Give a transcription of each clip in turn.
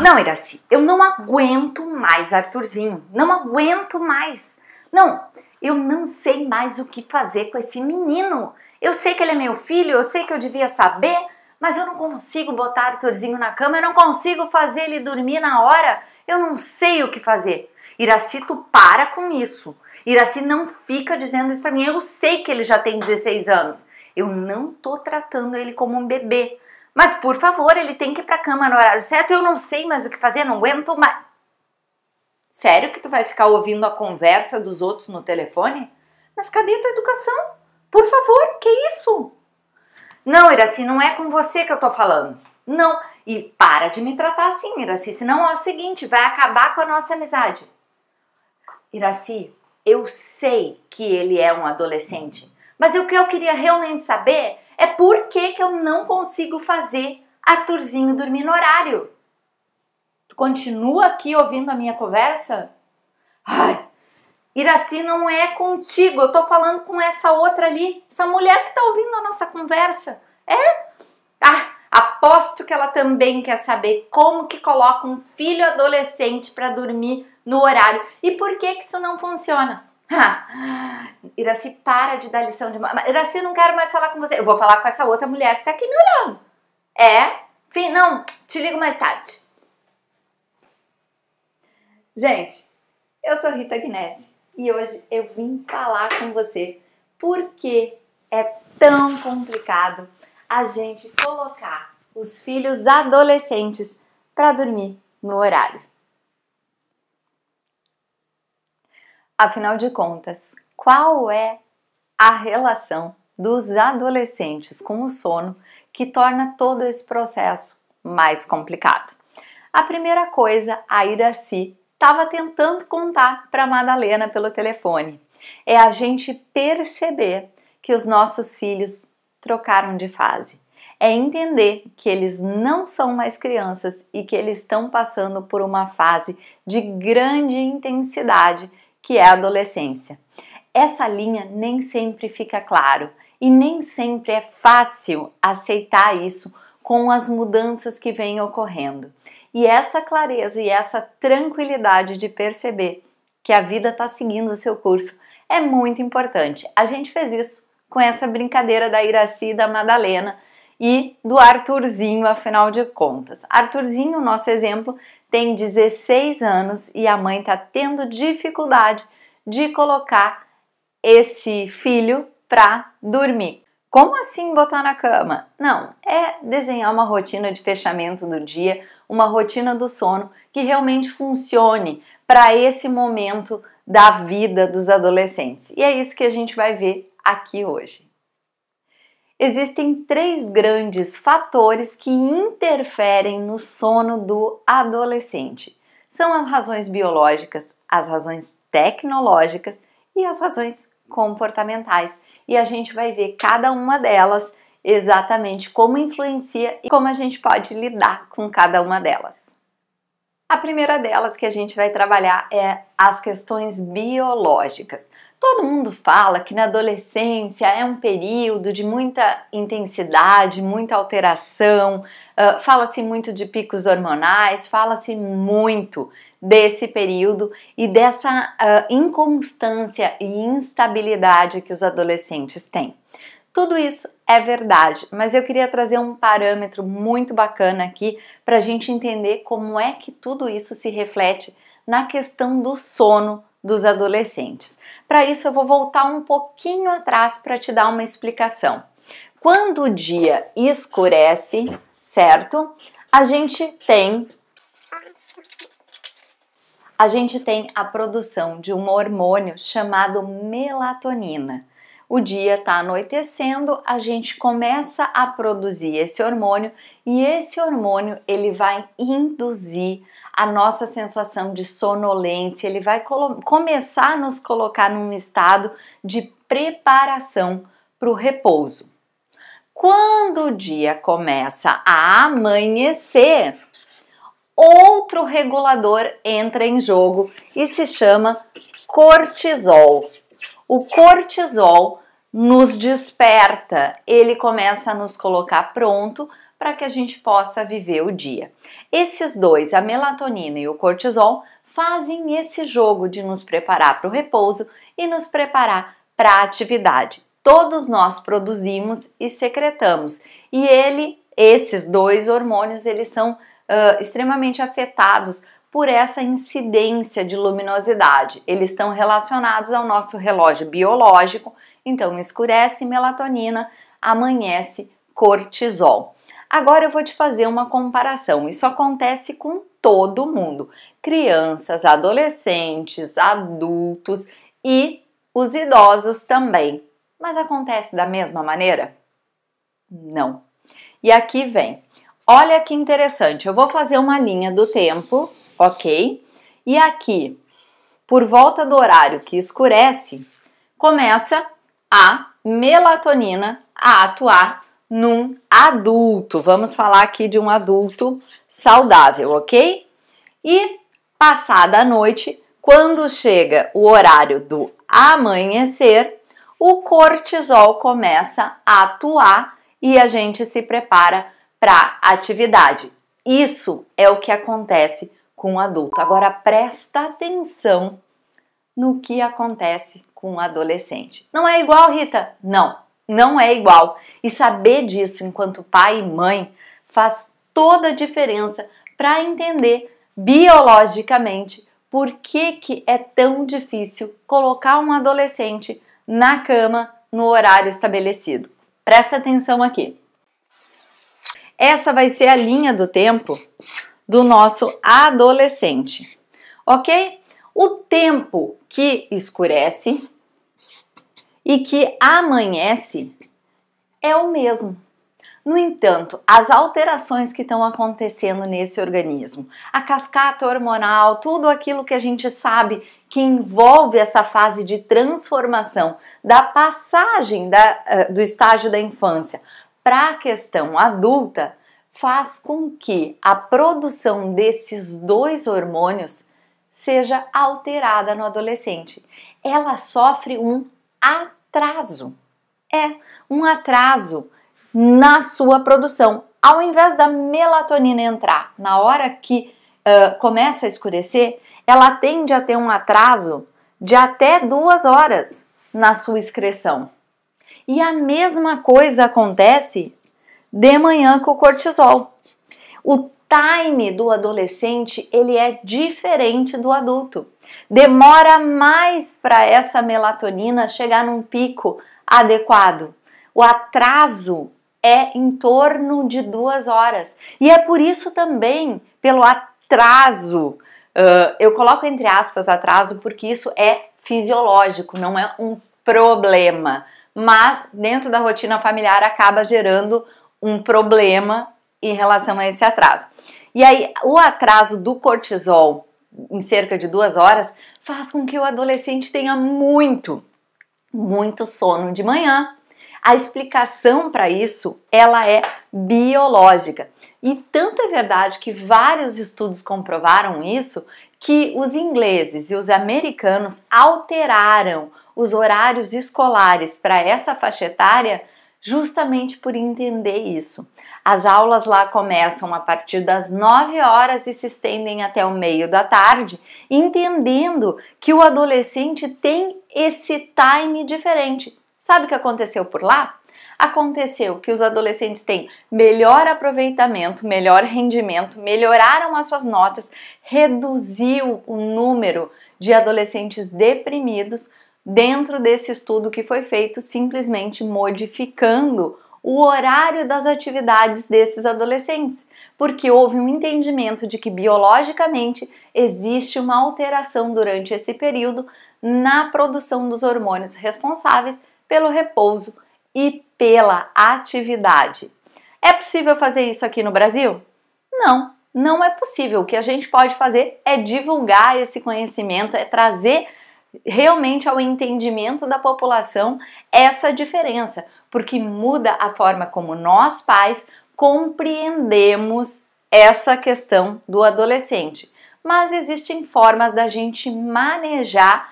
Não, Iraci, eu não aguento mais Arthurzinho, não aguento mais. Não, eu não sei mais o que fazer com esse menino. Eu sei que ele é meu filho, eu sei que eu devia saber, mas eu não consigo botar Arthurzinho na cama, eu não consigo fazer ele dormir na hora. Eu não sei o que fazer. Iraci, tu para com isso. Iraci, não fica dizendo isso pra mim. Eu sei que ele já tem 16 anos. Eu não tô tratando ele como um bebê. Mas, por favor, ele tem que ir pra cama no horário certo. Eu não sei mais o que fazer, não aguento mais. Sério que tu vai ficar ouvindo a conversa dos outros no telefone? Mas cadê tua educação? Por favor, que isso? Não, Iraci, não é com você que eu tô falando. Não, e para de me tratar assim, Iraci, senão é o seguinte, vai acabar com a nossa amizade. Iraci, eu sei que ele é um adolescente, mas o que eu queria realmente saber é por que eu não consigo fazer Arthurzinho dormir no horário. Tu continua aqui ouvindo a minha conversa? Ai, Iraci, não é contigo, eu tô falando com essa outra ali, essa mulher que tá ouvindo a nossa conversa. É? Ah, aposto que ela também quer saber como que coloca um filho adolescente para dormir no horário. E por que isso não funciona? Iraci, para de dar lição de... Iraci, não quero mais falar com você. Eu vou falar com essa outra mulher que tá aqui me olhando. É? Fim, não, te ligo mais tarde. Gente, eu sou Rita Gnese e hoje eu vim falar com você por que é tão complicado a gente colocar os filhos adolescentes para dormir no horário. Afinal de contas, qual é a relação dos adolescentes com o sono que torna todo esse processo mais complicado? A primeira coisa, a Iraci estava tentando contar para a Madalena pelo telefone, é a gente perceber que os nossos filhos trocaram de fase. É entender que eles não são mais crianças e que eles estão passando por uma fase de grande intensidade, que é a adolescência. Essa linha nem sempre fica claro e nem sempre é fácil aceitar isso com as mudanças que vêm ocorrendo. E essa clareza e essa tranquilidade de perceber que a vida está seguindo o seu curso é muito importante. A gente fez isso com essa brincadeira da Iraci e da Madalena e do Arthurzinho, afinal de contas. Arthurzinho, nosso exemplo, tem 16 anos e a mãe está tendo dificuldade de colocar esse filho para dormir. Como assim botar na cama? Não, é desenhar uma rotina de fechamento do dia, uma rotina do sono que realmente funcione para esse momento da vida dos adolescentes. E é isso que a gente vai ver aqui hoje. Existem 3 grandes fatores que interferem no sono do adolescente. São as razões biológicas, as razões tecnológicas e as razões comportamentais. E a gente vai ver cada uma delas exatamente como influencia e como a gente pode lidar com cada uma delas. A primeira delas que a gente vai trabalhar é as questões biológicas. Todo mundo fala que na adolescência é um período de muita intensidade, muita alteração, fala-se muito de picos hormonais, fala-se muito desse período e dessa inconstância e instabilidade que os adolescentes têm. Tudo isso é verdade, mas eu queria trazer um parâmetro muito bacana aqui para a gente entender como é que tudo isso se reflete na questão do sono dos adolescentes. Para isso eu vou voltar um pouquinho atrás para te dar uma explicação. Quando o dia escurece, certo? A gente tem a produção de um hormônio chamado melatonina. O dia está anoitecendo, a gente começa a produzir esse hormônio e esse hormônio ele vai induzir a nossa sensação de sonolência, ele vai começar a nos colocar num estado de preparação para o repouso. Quando o dia começa a amanhecer, outro regulador entra em jogo e se chama cortisol. O cortisol nos desperta, ele começa a nos colocar pronto para que a gente possa viver o dia. Esses dois, a melatonina e o cortisol, fazem esse jogo de nos preparar para o repouso e nos preparar para a atividade. Todos nós produzimos e secretamos, e esses dois hormônios, eles são extremamente afetados por essa incidência de luminosidade. Eles estão relacionados ao nosso relógio biológico, então escurece melatonina, amanhece cortisol. Agora eu vou te fazer uma comparação. Isso acontece com todo mundo, crianças, adolescentes, adultos e os idosos também. Mas acontece da mesma maneira? Não. E aqui vem. Olha que interessante, eu vou fazer uma linha do tempo, ok? E aqui, por volta do horário que escurece, começa a melatonina a atuar num adulto. Vamos falar aqui de um adulto saudável, ok? E passada a noite, quando chega o horário do amanhecer, o cortisol começa a atuar e a gente se prepara para a atividade. Isso é o que acontece com o adulto. Agora presta atenção no que acontece com o adolescente. Não é igual, Rita? Não, não é igual. E saber disso enquanto pai e mãe faz toda a diferença para entender biologicamente por que é tão difícil colocar um adolescente na cama no horário estabelecido. Presta atenção aqui. Essa vai ser a linha do tempo do nosso adolescente, ok? O tempo que escurece e que amanhece é o mesmo. No entanto, as alterações que estão acontecendo nesse organismo, a cascata hormonal, tudo aquilo que a gente sabe que envolve essa fase de transformação da passagem do estágio da infância para a questão adulta, faz com que a produção desses dois hormônios seja alterada no adolescente. Ela sofre um atraso. Um atraso na sua produção. Ao invés da melatonina entrar na hora que começa a escurecer, ela tende a ter um atraso de até 2 horas na sua excreção. E a mesma coisa acontece de manhã com o cortisol. O time do adolescente, ele é diferente do adulto. Demora mais para essa melatonina chegar num pico adequado. O atraso é em torno de 2 horas. E é por isso também, pelo atraso, eu coloco entre aspas atraso porque isso é fisiológico, não é um problema. Mas dentro da rotina familiar acaba gerando um problema em relação a esse atraso. E aí, o atraso do cortisol em cerca de 2 horas faz com que o adolescente tenha muito sono de manhã. A explicação para isso, ela é biológica. E tanto é verdade que vários estudos comprovaram isso, que os ingleses e os americanos alteraram os horários escolares para essa faixa etária justamente por entender isso. As aulas lá começam a partir das 9 horas e se estendem até o meio da tarde, entendendo que o adolescente tem esse time diferente. Sabe o que aconteceu por lá? Aconteceu que os adolescentes têm melhor aproveitamento, melhor rendimento, melhoraram as suas notas, reduziu o número de adolescentes deprimidos dentro desse estudo que foi feito simplesmente modificando o horário das atividades desses adolescentes, porque houve um entendimento de que biologicamente existe uma alteração durante esse período na produção dos hormônios responsáveis pelo repouso e pela atividade. É possível fazer isso aqui no Brasil? Não, não é possível. O que a gente pode fazer é divulgar esse conhecimento, é trazer realmente ao entendimento da população essa diferença, porque muda a forma como nós, pais, compreendemos essa questão do adolescente. Mas existem formas da gente manejar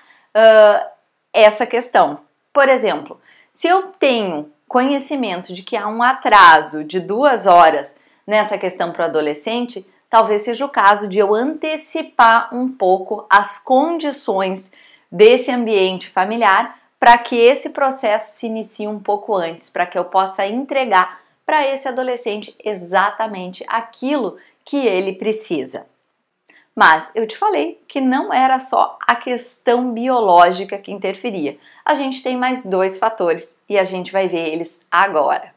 essa questão. Por exemplo, se eu tenho conhecimento de que há um atraso de 2 horas nessa questão para o adolescente, talvez seja o caso de eu antecipar um pouco as condições desse ambiente familiar para que esse processo se inicie um pouco antes, para que eu possa entregar para esse adolescente exatamente aquilo que ele precisa. Mas eu te falei que não era só a questão biológica que interferia. A gente tem mais 2 fatores e a gente vai ver eles agora.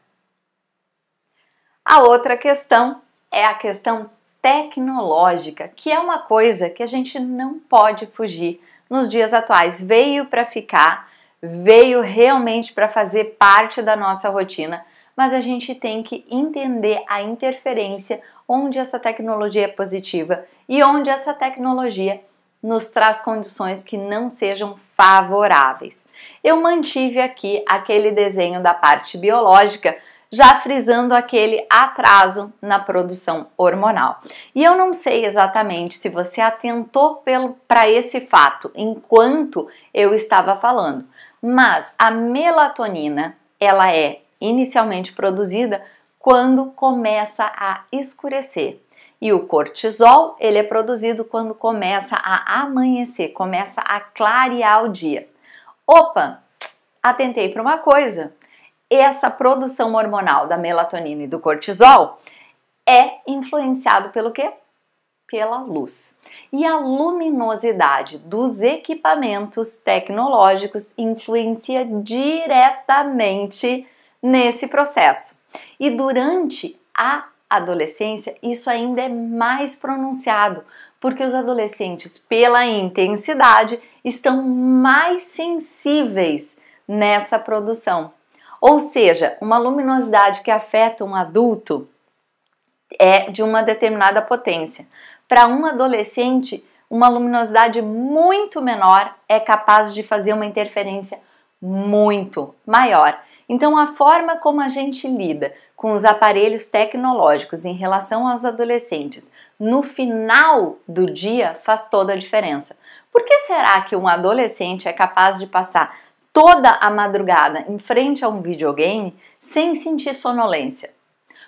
A outra questão é a questão tecnológica, que é uma coisa que a gente não pode fugir nos dias atuais. Veio para ficar, veio realmente para fazer parte da nossa rotina, mas a gente tem que entender a interferência onde essa tecnologia é positiva e onde essa tecnologia nos traz condições que não sejam favoráveis. Eu mantive aqui aquele desenho da parte biológica, já frisando aquele atraso na produção hormonal. E eu não sei exatamente se você atentou para esse fato enquanto eu estava falando, mas a melatonina, ela é inicialmente produzida quando começa a escurecer. E o cortisol, ele é produzido quando começa a amanhecer, começa a clarear o dia. Opa, atentei para uma coisa. Essa produção hormonal da melatonina e do cortisol é influenciado pelo quê? Pela luz. E a luminosidade dos equipamentos tecnológicos influencia diretamente nesse processo. E durante a adolescência, isso ainda é mais pronunciado, porque os adolescentes, pela intensidade, estão mais sensíveis nessa produção. Ou seja, uma luminosidade que afeta um adulto é de uma determinada potência. Para um adolescente, uma luminosidade muito menor é capaz de fazer uma interferência muito maior. Então, a forma como a gente lida com os aparelhos tecnológicos em relação aos adolescentes no final do dia faz toda a diferença. Por que será que um adolescente é capaz de passar toda a madrugada em frente a um videogame sem sentir sonolência?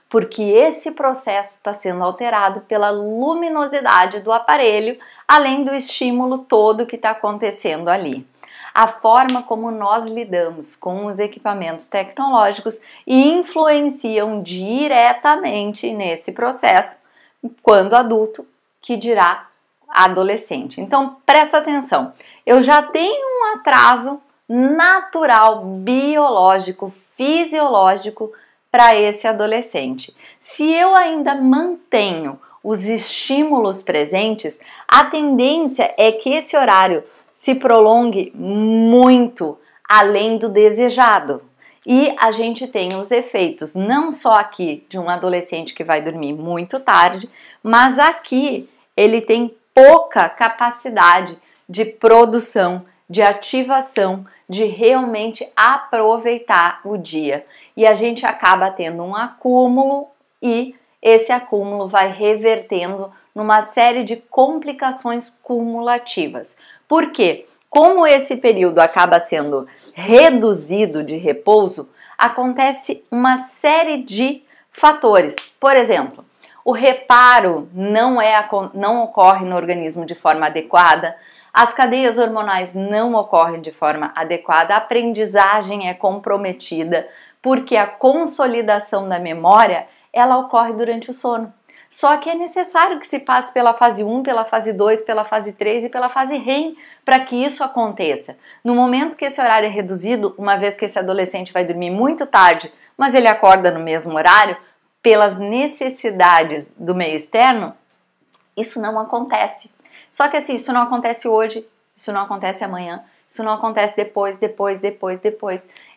Porque esse processo está sendo alterado pela luminosidade do aparelho, além do estímulo todo que está acontecendo ali. A forma como nós lidamos com os equipamentos tecnológicos influenciam diretamente nesse processo, quando adulto, que dirá adolescente. Então, presta atenção, eu já tenho um atraso natural, biológico, fisiológico para esse adolescente. Se eu ainda mantenho os estímulos presentes, a tendência é que esse horário se prolongue muito além do desejado. E a gente tem os efeitos não só aqui de um adolescente que vai dormir muito tarde, mas aqui ele tem pouca capacidade de produção, de ativação, de realmente aproveitar o dia. E a gente acaba tendo um acúmulo e esse acúmulo vai revertendo numa série de complicações cumulativas. Por quê? Como esse período acaba sendo reduzido de repouso, acontece uma série de fatores. Por exemplo, o reparo não ocorre no organismo de forma adequada, as cadeias hormonais não ocorrem de forma adequada, a aprendizagem é comprometida, porque a consolidação da memória ela ocorre durante o sono. Só que é necessário que se passe pela fase 1, pela fase 2, pela fase 3 e pela fase REM para que isso aconteça. No momento que esse horário é reduzido, uma vez que esse adolescente vai dormir muito tarde, mas ele acorda no mesmo horário, pelas necessidades do meio externo, isso não acontece. Só que assim, isso não acontece hoje, isso não acontece amanhã, isso não acontece depois.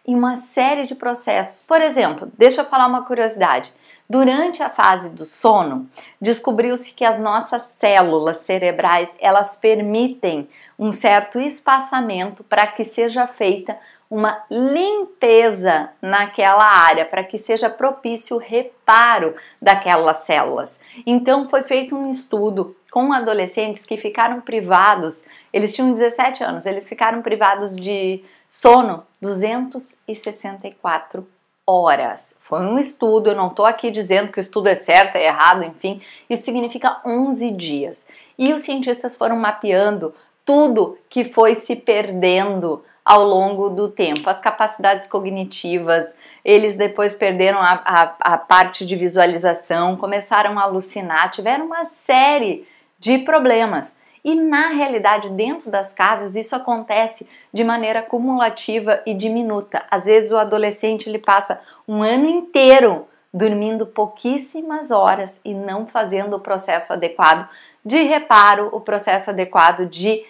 E uma série de processos. Por exemplo, deixa eu falar uma curiosidade. Durante a fase do sono, descobriu-se que as nossas células cerebrais, elas permitem um certo espaçamento para que seja feita uma limpeza naquela área, para que seja propício o reparo daquelas células. Então foi feito um estudo com adolescentes que ficaram privados, eles tinham 17 anos, eles ficaram privados de sono 264 horas. Foi um estudo, eu não estou aqui dizendo que o estudo é certo, é errado, enfim, isso significa 11 dias. E os cientistas foram mapeando tudo que foi se perdendo ao longo do tempo, as capacidades cognitivas, eles depois perderam a parte de visualização, começaram a alucinar, tiveram uma série de problemas. E na realidade, dentro das casas, isso acontece de maneira cumulativa e diminuta. Às vezes o adolescente ele passa um ano inteiro dormindo pouquíssimas horas e não fazendo o processo adequado de reparo, o processo adequado de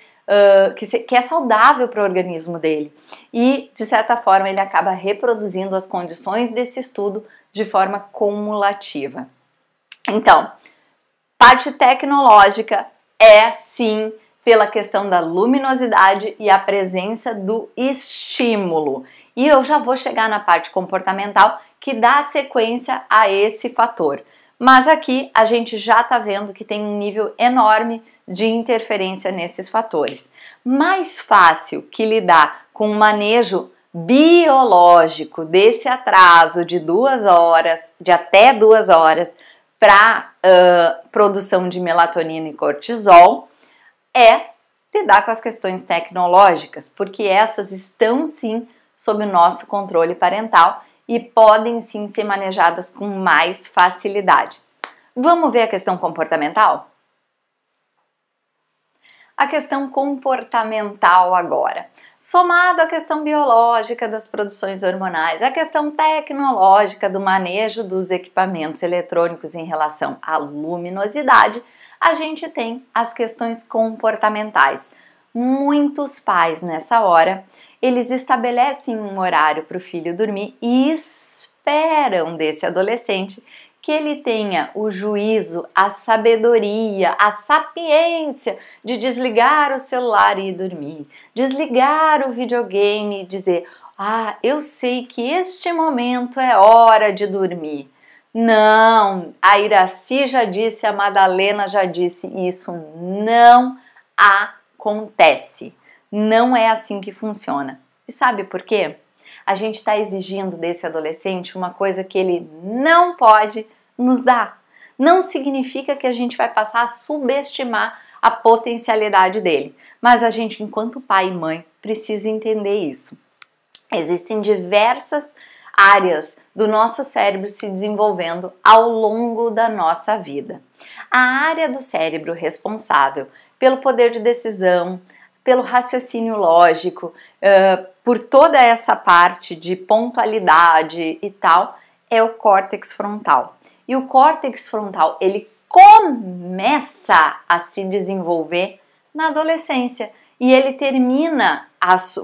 que é saudável para o organismo dele. E, de certa forma, ele acaba reproduzindo as condições desse estudo de forma cumulativa. Então, parte tecnológica é sim pela questão da luminosidade e a presença do estímulo. E eu já vou chegar na parte comportamental que dá sequência a esse fator. Mas aqui a gente já está vendo que tem um nível enorme de interferência nesses fatores. Mais fácil que lidar com o manejo biológico desse atraso de 2 horas, de até 2 horas, para produção de melatonina e cortisol, é lidar com as questões tecnológicas, porque essas estão sim sob o nosso controle parental e podem sim ser manejadas com mais facilidade. Vamos ver a questão comportamental? A questão comportamental agora. Somado à questão biológica das produções hormonais, a questão tecnológica do manejo dos equipamentos eletrônicos em relação à luminosidade, a gente tem as questões comportamentais. Muitos pais nessa hora, eles estabelecem um horário para o filho dormir e esperam desse adolescente que ele tenha o juízo, a sabedoria, a sapiência de desligar o celular e ir dormir, desligar o videogame e dizer: ah, eu sei que este momento é hora de dormir. Não, a Iraci já disse, a Madalena já disse, isso não acontece. Não é assim que funciona. E sabe por quê? A gente está exigindo desse adolescente uma coisa que ele não pode nos dar. Não significa que a gente vai passar a subestimar a potencialidade dele, mas a gente, enquanto pai e mãe, precisa entender isso. Existem diversas áreas do nosso cérebro se desenvolvendo ao longo da nossa vida. A área do cérebro responsável pelo poder de decisão, pelo raciocínio lógico, por toda essa parte de pontualidade e tal, é o córtex frontal. E o córtex frontal, ele começa a se desenvolver na adolescência e ele termina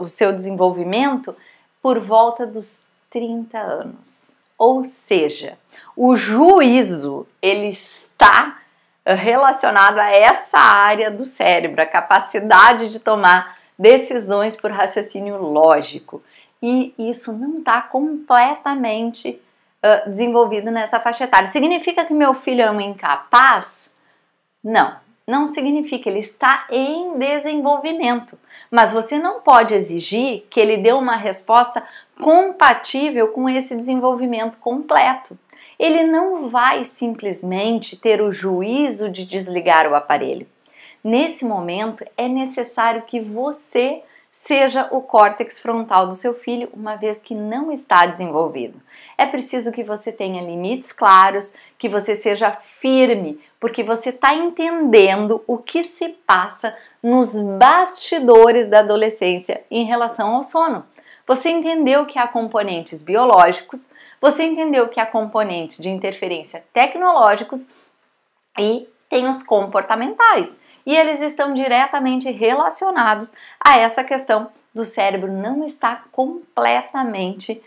o seu desenvolvimento por volta dos 30 anos. Ou seja, o juízo, ele está relacionado a essa área do cérebro, a capacidade de tomar decisões por raciocínio lógico. E isso não está completamente desenvolvido nessa faixa etária. Significa que meu filho é um incapaz? Não, não significa. Ele está em desenvolvimento. Mas você não pode exigir que ele dê uma resposta compatível com esse desenvolvimento completo. Ele não vai simplesmente ter o juízo de desligar o aparelho. Nesse momento, é necessário que você seja o córtex frontal do seu filho, uma vez que não está desenvolvido. É preciso que você tenha limites claros, que você seja firme, porque você está entendendo o que se passa nos bastidores da adolescência em relação ao sono. Você entendeu que há componentes biológicos, você entendeu que há componentes de interferência tecnológicos e tem os comportamentais. E eles estão diretamente relacionados a essa questão do cérebro não estar completamente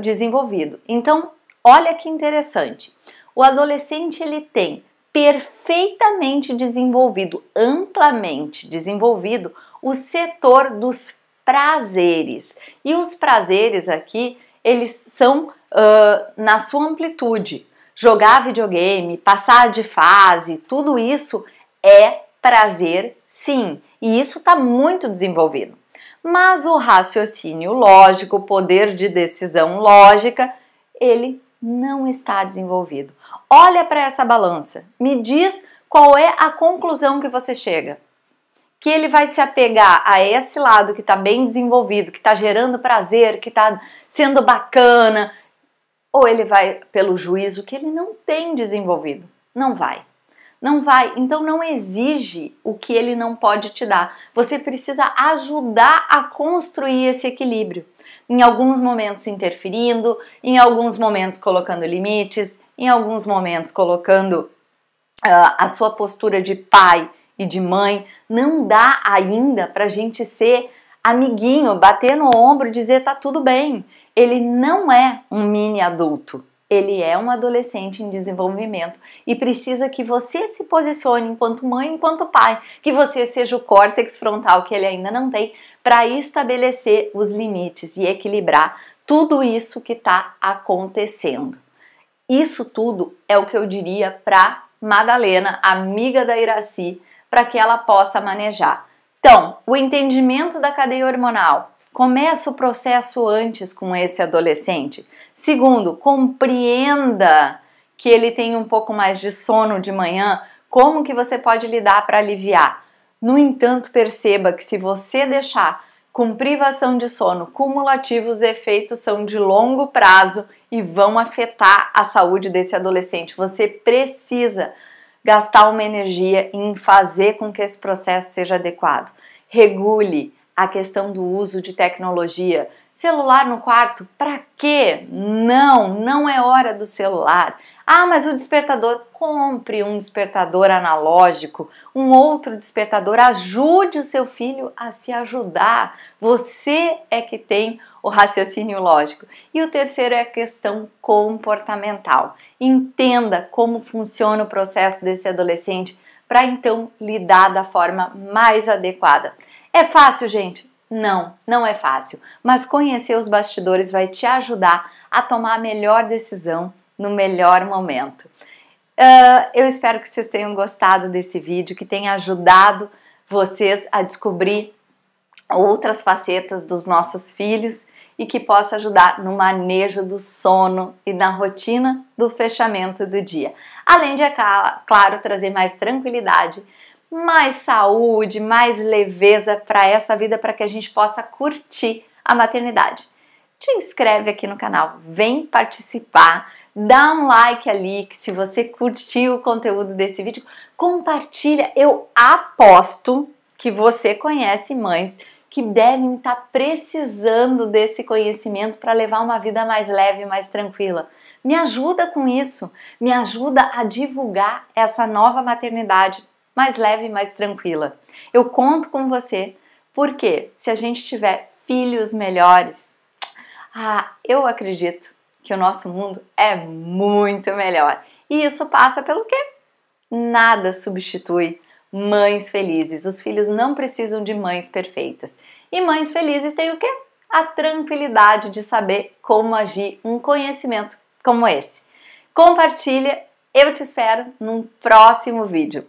desenvolvido. Então, olha que interessante. O adolescente, ele tem perfeitamente desenvolvido, amplamente desenvolvido, o setor dos prazeres. E os prazeres aqui, eles são na sua amplitude. Jogar videogame, passar de fase, tudo isso é prazer, sim, e isso está muito desenvolvido. Mas o raciocínio lógico, o poder de decisão lógica, ele não está desenvolvido. Olha para essa balança, me diz qual é a conclusão que você chega. Que ele vai se apegar a esse lado que está bem desenvolvido, que está gerando prazer, que está sendo bacana, ou ele vai pelo juízo que ele não tem desenvolvido? Não vai. Não vai. Então não exige o que ele não pode te dar. Você precisa ajudar a construir esse equilíbrio. Em alguns momentos interferindo, em alguns momentos colocando limites, em alguns momentos colocando a sua postura de pai e de mãe. Não dá ainda pra gente ser amiguinho, bater no ombro e dizer tá tudo bem. Ele não é um mini adulto, ele é um adolescente em desenvolvimento e precisa que você se posicione enquanto mãe, enquanto pai, que você seja o córtex frontal que ele ainda não tem, para estabelecer os limites e equilibrar tudo isso que está acontecendo. Isso tudo é o que eu diria para Madalena, amiga da Iraci, para que ela possa manejar. Então, o entendimento da cadeia hormonal. Começa o processo antes com esse adolescente. Segundo, compreenda que ele tem um pouco mais de sono de manhã, como que você pode lidar para aliviar. No entanto, perceba que se você deixar com privação de sono cumulativa, os efeitos são de longo prazo e vão afetar a saúde desse adolescente. Você precisa gastar uma energia em fazer com que esse processo seja adequado. Regule a questão do uso de tecnologia. Celular no quarto? Para quê? Não é hora do celular. Ah, mas o despertador, compre um despertador analógico, um outro despertador, ajude o seu filho a se ajudar. Você é que tem o raciocínio lógico. E o terceiro é a questão comportamental. Entenda como funciona o processo desse adolescente para então lidar da forma mais adequada. É fácil, gente? Não é fácil, mas conhecer os bastidores vai te ajudar a tomar a melhor decisão no melhor momento. Eu espero que vocês tenham gostado desse vídeo, que tenha ajudado vocês a descobrir outras facetas dos nossos filhos e que possa ajudar no manejo do sono e na rotina do fechamento do dia. Além de, é claro, trazer mais tranquilidade, mais saúde, mais leveza para essa vida, para que a gente possa curtir a maternidade. Te inscreve aqui no canal, vem participar, dá um like ali, que se você curtiu o conteúdo desse vídeo, compartilha. Eu aposto que você conhece mães que devem estar precisando desse conhecimento para levar uma vida mais leve, mais tranquila. Me ajuda com isso, me ajuda a divulgar essa nova maternidade mais leve e mais tranquila. Eu conto com você, porque se a gente tiver filhos melhores, eu acredito que o nosso mundo é muito melhor. E isso passa pelo quê? Nada substitui mães felizes. Os filhos não precisam de mães perfeitas. E mães felizes têm o quê? A tranquilidade de saber como agir, um conhecimento como esse. Compartilha, eu te espero num próximo vídeo.